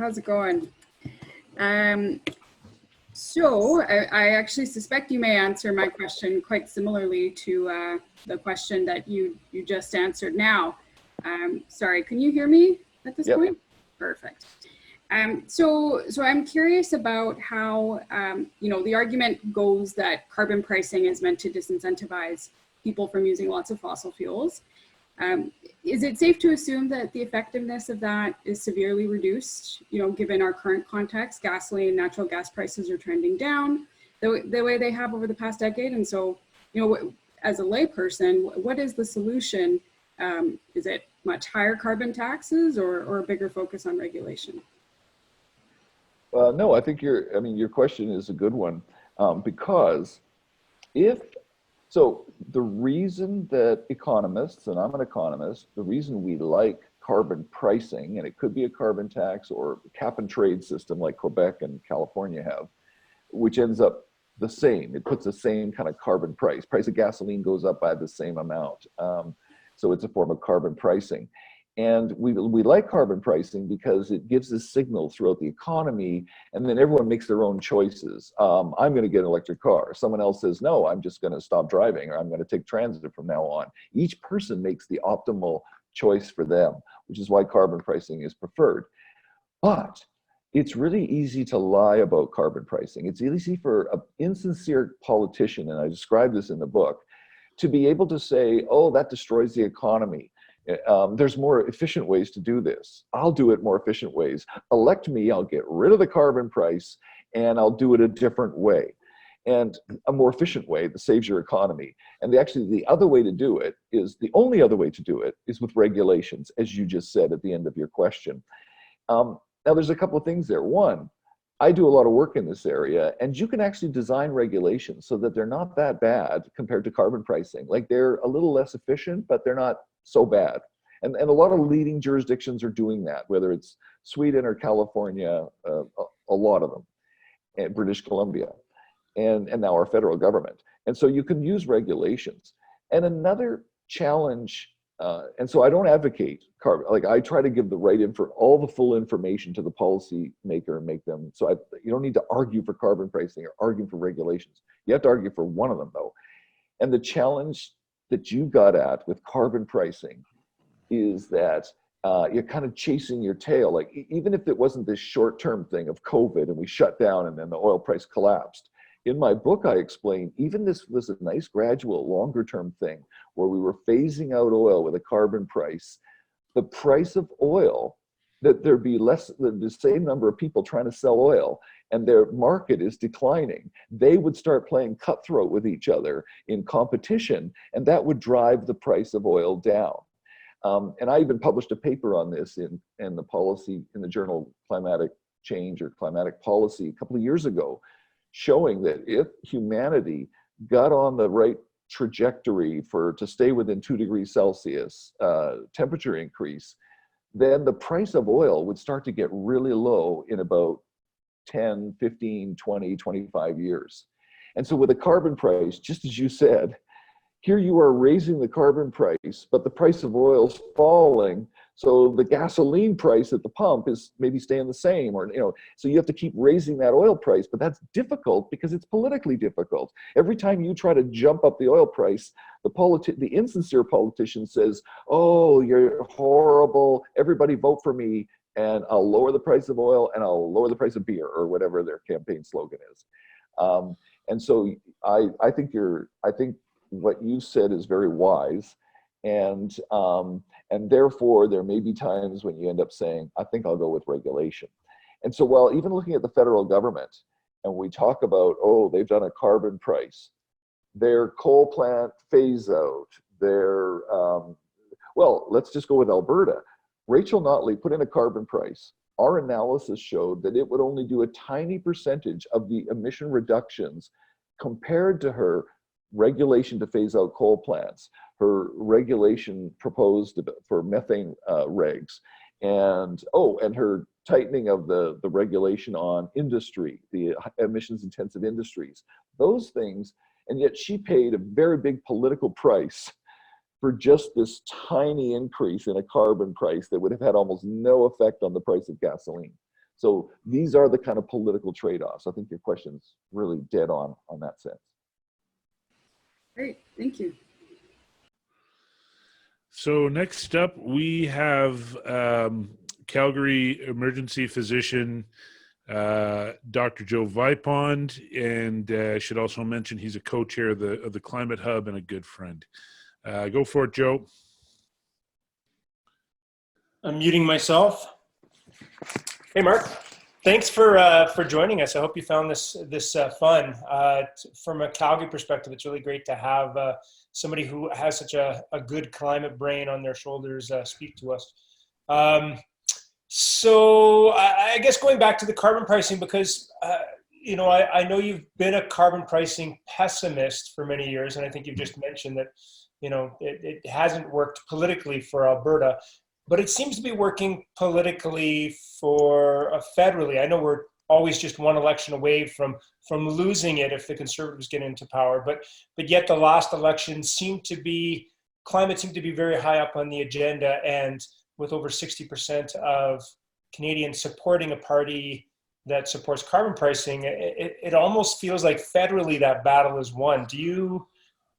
how's it going? So I actually suspect you may answer my question quite similarly to the question that you just answered now. Sorry, can you hear me at this point? Perfect. So I'm curious about how, the argument goes that carbon pricing is meant to disincentivize people from using lots of fossil fuels. Is it safe to assume that the effectiveness of that is severely reduced, given our current context? Gasoline and natural gas prices are trending down the way they have over the past decade. And so, as a layperson, what is the solution? Is it much higher carbon taxes or a bigger focus on regulation? No, I think your question is a good one, because the reason that economists, and I'm an economist, the reason we like carbon pricing, and it could be a carbon tax or cap and trade system like Quebec and California have, which ends up the same. It puts the same kind of carbon price. Price of gasoline goes up by the same amount. So it's a form of carbon pricing. And we like carbon pricing because it gives a signal throughout the economy, and then everyone makes their own choices. I'm going to get an electric car. Someone else says, no, I'm just going to stop driving, or I'm going to take transit from now on. Each person makes the optimal choice for them, which is why carbon pricing is preferred. But it's really easy to lie about carbon pricing. It's easy for an insincere politician, and I describe this in the book, to be able to say, oh, that destroys the economy. There's more efficient ways to do this. I'll do it more efficient ways. Elect me, I'll get rid of the carbon price, and I'll do it a different way. And a more efficient way that saves your economy. And the other way to do it is, the only other way to do it is with regulations, as you just said at the end of your question. Now there's a couple of things there. One, I do a lot of work in this area, and you can actually design regulations so that they're not that bad compared to carbon pricing. Like, they're a little less efficient, but they're not so bad. And a lot of leading jurisdictions are doing that, whether it's Sweden or California, a lot of them, and British Columbia, and now our federal government. And so you can use regulations. And another challenge, and so I don't advocate carbon, like I try to give the right all the full information to the policy maker and make them, you don't need to argue for carbon pricing or argue for regulations. You have to argue for one of them though. And the challenge that you got at with carbon pricing is that you're kind of chasing your tail. Like, even if it wasn't this short-term thing of COVID and we shut down and then the oil price collapsed, in my book I explained even this was a nice gradual longer-term thing where we were phasing out oil with a carbon price. The price of oil, that there'd be the same number of people trying to sell oil, and their market is declining. They would start playing cutthroat with each other in competition, and that would drive the price of oil down. And I even published a paper on this in the journal Climatic Change or Climatic Policy a couple of years ago, showing that if humanity got on the right trajectory to stay within 2 degrees Celsius temperature increase, then the price of oil would start to get really low in about 10, 15, 20, 25 years. And so with a carbon price, just as you said, here you are raising the carbon price, but the price of oil is falling. So the gasoline price at the pump is maybe staying the same, or, so you have to keep raising that oil price, but that's difficult because it's politically difficult. Every time you try to jump up the oil price, the insincere politician says, oh, you're horrible, everybody vote for me, and I'll lower the price of oil and I'll lower the price of beer, or whatever their campaign slogan is. And so I think what you said is very wise, and therefore there may be times when you end up saying, I think I'll go with regulation. And so while even looking at the federal government, and we talk about, oh, they've done a carbon price, their coal plant phase out, well, let's just go with Alberta. Rachel Notley put in a carbon price. Our analysis showed that it would only do a tiny percentage of the emission reductions compared to her regulation to phase out coal plants, her regulation proposed for methane regs, and her tightening of the regulation on industry, the emissions intensive industries, those things. And yet she paid a very big political price for just this tiny increase in a carbon price that would have had almost no effect on the price of gasoline. So these are the kind of political trade-offs. I think your question's really dead on that sense. Great, thank you. So next up, we have Calgary emergency physician, Dr. Joe Vipond, and I should also mention he's a co-chair of the Climate Hub and a good friend. Go for it, Joe. I'm muting myself. Hey, Mark. Thanks for joining us. I hope you found this fun. From a Calgary perspective, it's really great to have somebody who has such a good climate brain on their shoulders speak to us. So I guess going back to the carbon pricing, because I know you've been a carbon pricing pessimist for many years, and I think you've just mentioned that it hasn't worked politically for Alberta. But it seems to be working politically for federally. I know we're always just one election away from losing it if the Conservatives get into power. But yet the last election climate seemed to be very high up on the agenda, and with over 60% of Canadians supporting a party that supports carbon pricing, it almost feels like federally that battle is won. Do you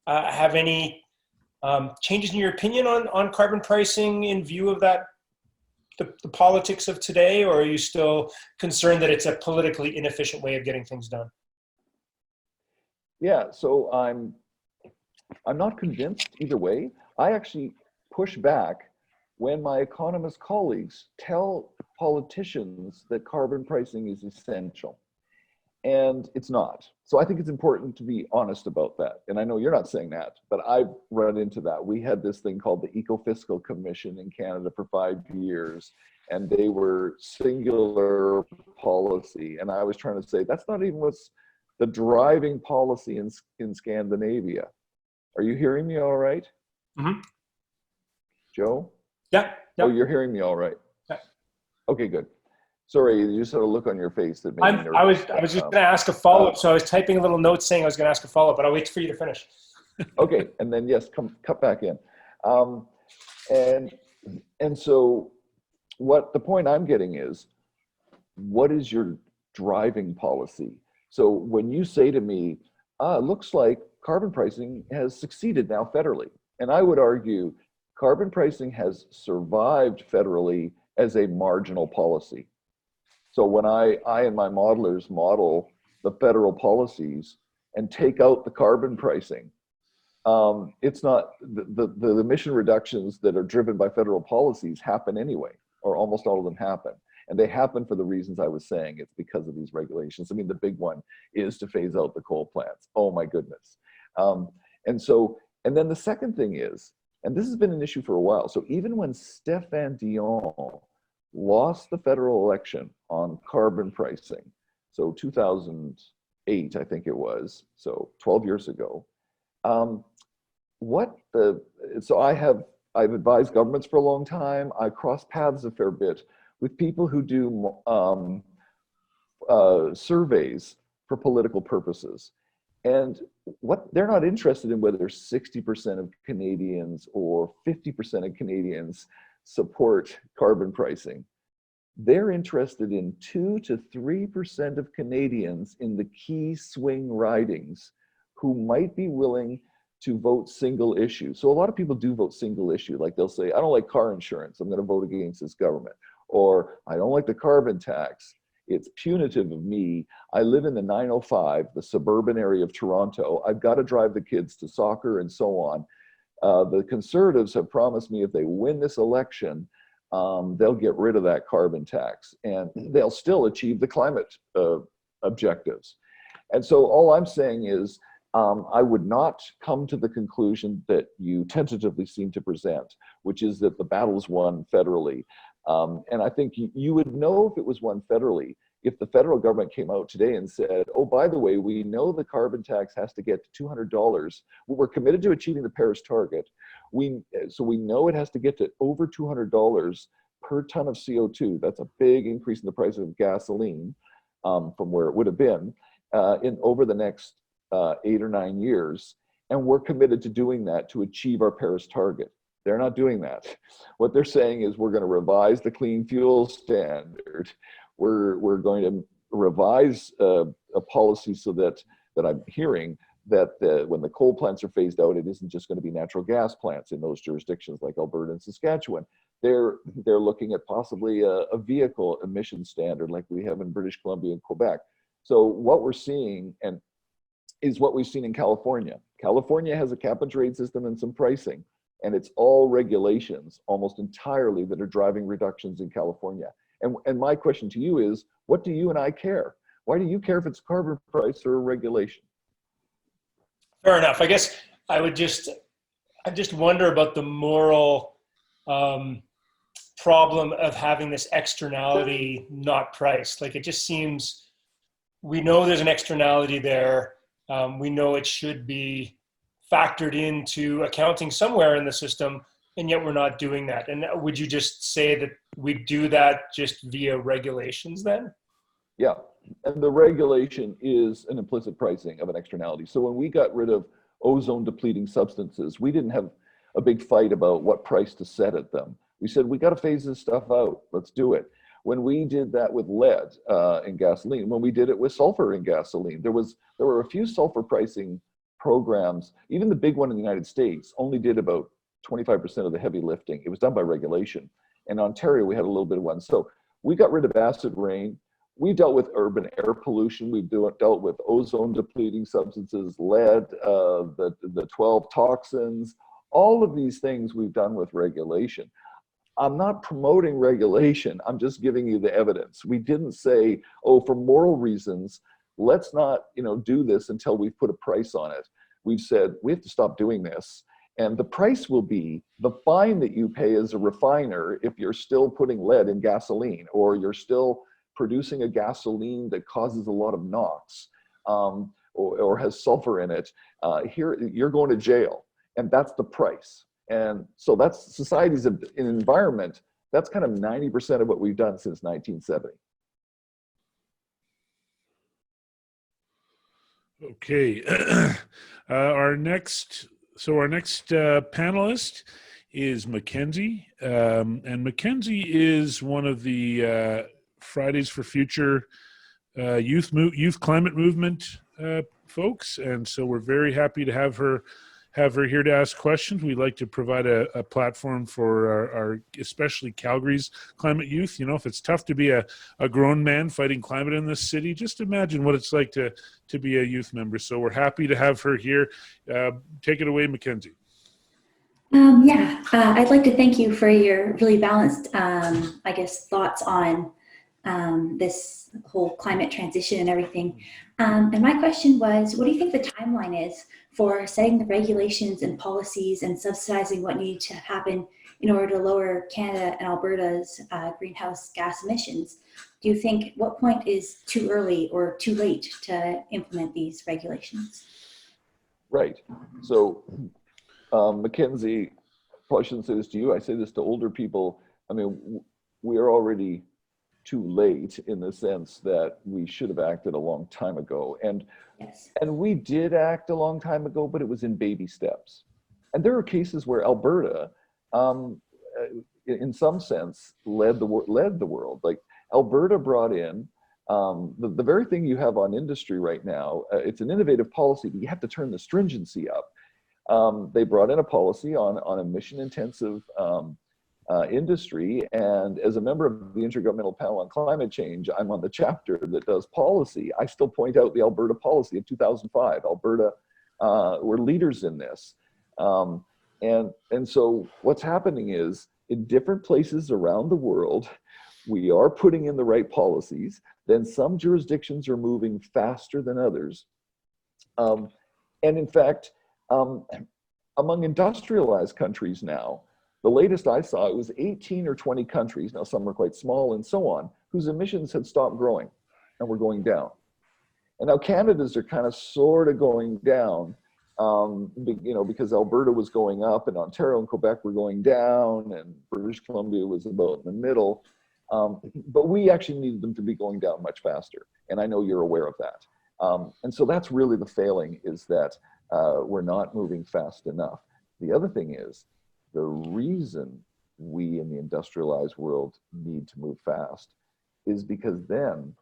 have any changes in your opinion on carbon pricing in view of that, the politics of today, or are you still concerned that it's a politically inefficient way of getting things done? Yeah, so I'm not convinced either way. I actually push back when my economist colleagues tell politicians that carbon pricing is essential. And it's not. So I think it's important to be honest about that. And I know you're not saying that, but I've run into that. We had this thing called the Eco-Fiscal Commission in Canada for 5 years, and they were singular policy. And I was trying to say, that's not even what's the driving policy in Scandinavia. Are you hearing me all right? Mm-hmm. Joe? Yeah. Oh, you're hearing me all right? Yeah. Okay, good. Sorry, you just had a look on your face that made me nervous. I was just going to ask a follow-up, so I was typing a little note saying I was going to ask a follow-up, but I'll wait for you to finish. Okay, and then yes, cut back in. And so what the point I'm getting is, what is your driving policy? So when you say to me, it looks like carbon pricing has succeeded now federally, and I would argue carbon pricing has survived federally as a marginal policy. So when I and my modelers model the federal policies and take out the carbon pricing, it's not, the emission reductions that are driven by federal policies happen anyway, or almost all of them happen. And they happen for the reasons I was saying. It's because of these regulations. I mean, the big one is to phase out the coal plants. Oh my goodness. And then the second thing is, and this has been an issue for a while. So even when Stéphane Dion lost the federal election on carbon pricing, so 2008, I think it was, so 12 years ago. So I've advised governments for a long time. I cross paths a fair bit with people who do surveys for political purposes. And what they're not interested in whether 60% of Canadians or 50% of Canadians support carbon pricing. They're interested in 2 to 3% of Canadians in the key swing ridings who might be willing to vote single issue. So a lot of people do vote single issue. Like they'll say, I don't like car insurance, I'm going to vote against this government. Or I don't like the carbon tax, it's punitive of me. I live in the 905, the suburban area of Toronto. I've got to drive the kids to soccer and so on. The Conservatives have promised me if they win this election, they'll get rid of that carbon tax and they'll still achieve the climate objectives. And so all I'm saying is, I would not come to the conclusion that you tentatively seem to present, which is that the battle's won federally. And I think you would know if it was won federally if the federal government came out today and said, oh, by the way, we know the carbon tax has to get to $200. We're committed to achieving the Paris target. So we know it has to get to over $200 per ton of CO2. That's a big increase in the price of gasoline from where it would have been over the next 8 or 9 years. And we're committed to doing that to achieve our Paris target. They're not doing that. What they're saying is we're going to revise the clean fuel standard. we're going to revise a policy so that I'm hearing that when the coal plants are phased out, it isn't just going to be natural gas plants in those jurisdictions like Alberta and Saskatchewan. They're looking at possibly a vehicle emission standard like we have in British Columbia and Quebec. So what we're seeing is what we've seen in California. California has a cap and trade system and some pricing, and it's all regulations almost entirely that are driving reductions in California. And my question to you is, what do you and I care? Why do you care if it's carbon price or a regulation? Fair enough. I guess I just wonder about the moral problem of having this externality not priced. Like, it just seems, we know there's an externality there. We know it should be factored into accounting somewhere in the system, and yet we're not doing that. And would you just say that we do that just via regulations then? Yeah, and the regulation is an implicit pricing of an externality. So when we got rid of ozone depleting substances, we didn't have a big fight about what price to set at them. We said, we got to phase this stuff out. Let's do it. When we did that with lead in gasoline, when we did it with sulfur in gasoline, there were a few sulfur pricing programs. Even the big one in the United States only did about 25% of the heavy lifting. It was done by regulation. In Ontario, we had a little bit of one. So we got rid of acid rain. We dealt with urban air pollution. We've dealt with ozone depleting substances, lead, the 12 toxins. All of these things we've done with regulation. I'm not promoting regulation. I'm just giving you the evidence. We didn't say, oh, for moral reasons, let's not, do this until we've put a price on it. We've said we have to stop doing this. And the price will be the fine that you pay as a refiner if you're still putting lead in gasoline, or you're still producing a gasoline that causes a lot of NOx or has sulfur in it. Here, you're going to jail, and that's the price. And so that's society's an environment. That's kind of 90% of what we've done since 1970. Okay. Our next panelist is Mackenzie. And Mackenzie is one of the Fridays for Future youth climate movement folks. And so we're very happy to have her here to ask questions. We like to provide a platform for our especially Calgary's climate youth. If it's tough to be a grown man fighting climate in this city, just imagine what it's like to be a youth member. So we're happy to have her here. Take it away, Mackenzie. I'd like to thank you for your really balanced, thoughts on this whole climate transition and everything. And my question was, what do you think the timeline is for setting the regulations and policies and subsidizing what needs to happen in order to lower Canada and Alberta's greenhouse gas emissions? Do you think what point is too early or too late to implement these regulations? Right. So, Mackenzie, probably shouldn't say this to you. I say this to older people. I mean, we are already too late in the sense that we should have acted a long time ago. And yes. And we did act a long time ago, but it was in baby steps. And there are cases where Alberta, in some sense, led the world. Like Alberta brought in the very thing you have on industry right now. It's an innovative policy, but you have to turn the stringency up. They brought in a policy on emission-intensive industry, and as a member of the Intergovernmental Panel on Climate Change, I'm on the chapter that does policy. I still point out the Alberta policy in 2005. Alberta were leaders in this. And so what's happening is, in different places around the world, we are putting in the right policies. Then some jurisdictions are moving faster than others. And in fact, among industrialized countries now, the latest I saw, it was 18 or 20 countries, now some are quite small and so on, whose emissions had stopped growing and were going down. And now Canada's are kind of sort of going down, because Alberta was going up and Ontario and Quebec were going down and British Columbia was about in the middle. But we actually needed them to be going down much faster. And I know you're aware of that. And so that's really the failing, is that we're not moving fast enough. The other thing is, the reason we in the industrialized world need to move fast is because then,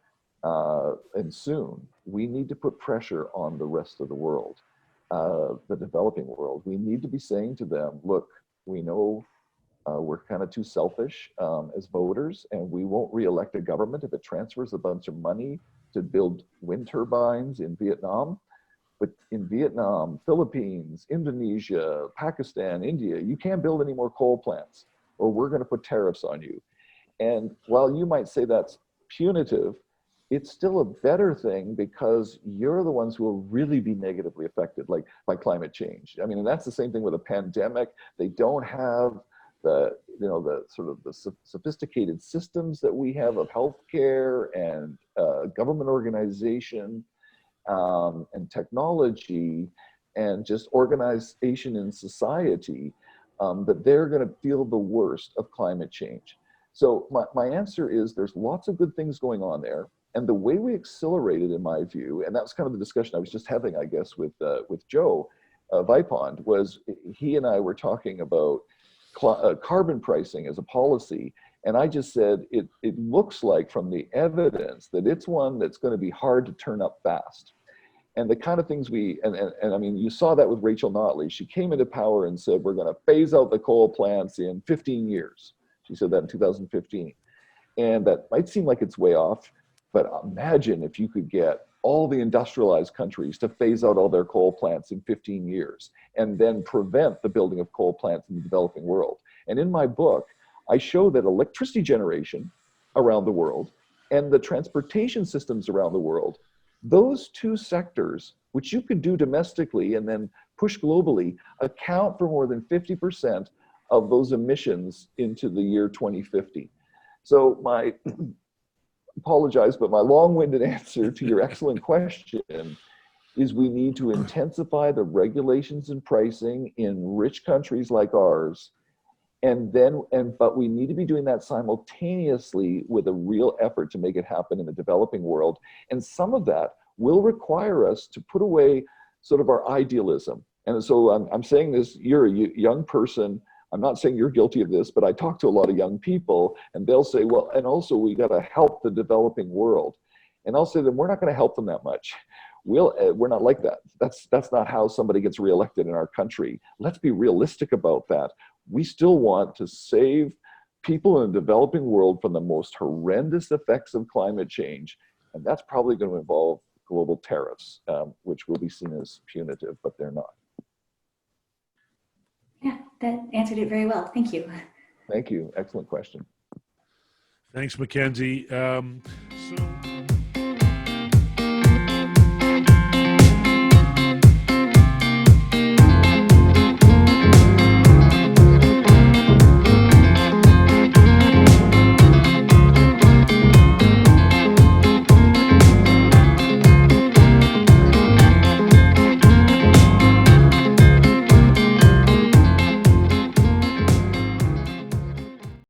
and soon, we need to put pressure on the rest of the world, the developing world. We need to be saying to them, look, we know we're kind of too selfish as voters, and we won't re-elect a government if it transfers a bunch of money to build wind turbines in Vietnam. But in Vietnam, Philippines, Indonesia, Pakistan, India, you can't build any more coal plants, or we're going to put tariffs on you. And while you might say that's punitive, it's still a better thing because you're the ones who will really be negatively affected, like by climate change. I mean, and that's the same thing with a pandemic. They don't have the, you know, the sort of the sophisticated systems that we have of healthcare and government organization and technology and just organization in society, that they're going to feel the worst of climate change. So my answer is there's lots of good things going on there. And the way we accelerated, in my view, and that was kind of the discussion I was just having, I guess, with Joe Vipond, was he and I were talking about carbon pricing as a policy. And I just said, it looks like from the evidence that it's one that's going to be hard to turn up fast. And the kind of things and I mean, you saw that with Rachel Notley. She came into power and said, we're going to phase out the coal plants in 15 years. She said that in 2015. And that might seem like it's way off, but imagine if you could get all the industrialized countries to phase out all their coal plants in 15 years and then prevent the building of coal plants in the developing world. And in my book, I show that electricity generation around the world and the transportation systems around the world, those two sectors, which you could do domestically and then push globally, account for more than 50% of those emissions into the year 2050. So my, apologize, but my long-winded answer to your excellent question is we need to intensify the regulations and pricing in rich countries like ours. But we need to be doing that simultaneously with a real effort to make it happen in the developing world. And some of that will require us to put away sort of our idealism. And so I'm saying this, you're a young person. I'm not saying you're guilty of this, but I talk to a lot of young people and they'll say, well, and also we got to help the developing world. And I'll say to them, we're not going to help them that much. We're not like that. That's not how somebody gets reelected in our country. Let's be realistic about that. We still want to save people in the developing world from the most horrendous effects of climate change. And that's probably going to involve global tariffs, which will be seen as punitive, but they're not. Yeah, that answered it very well. Thank you. Thank you. Excellent question. Thanks, Mackenzie.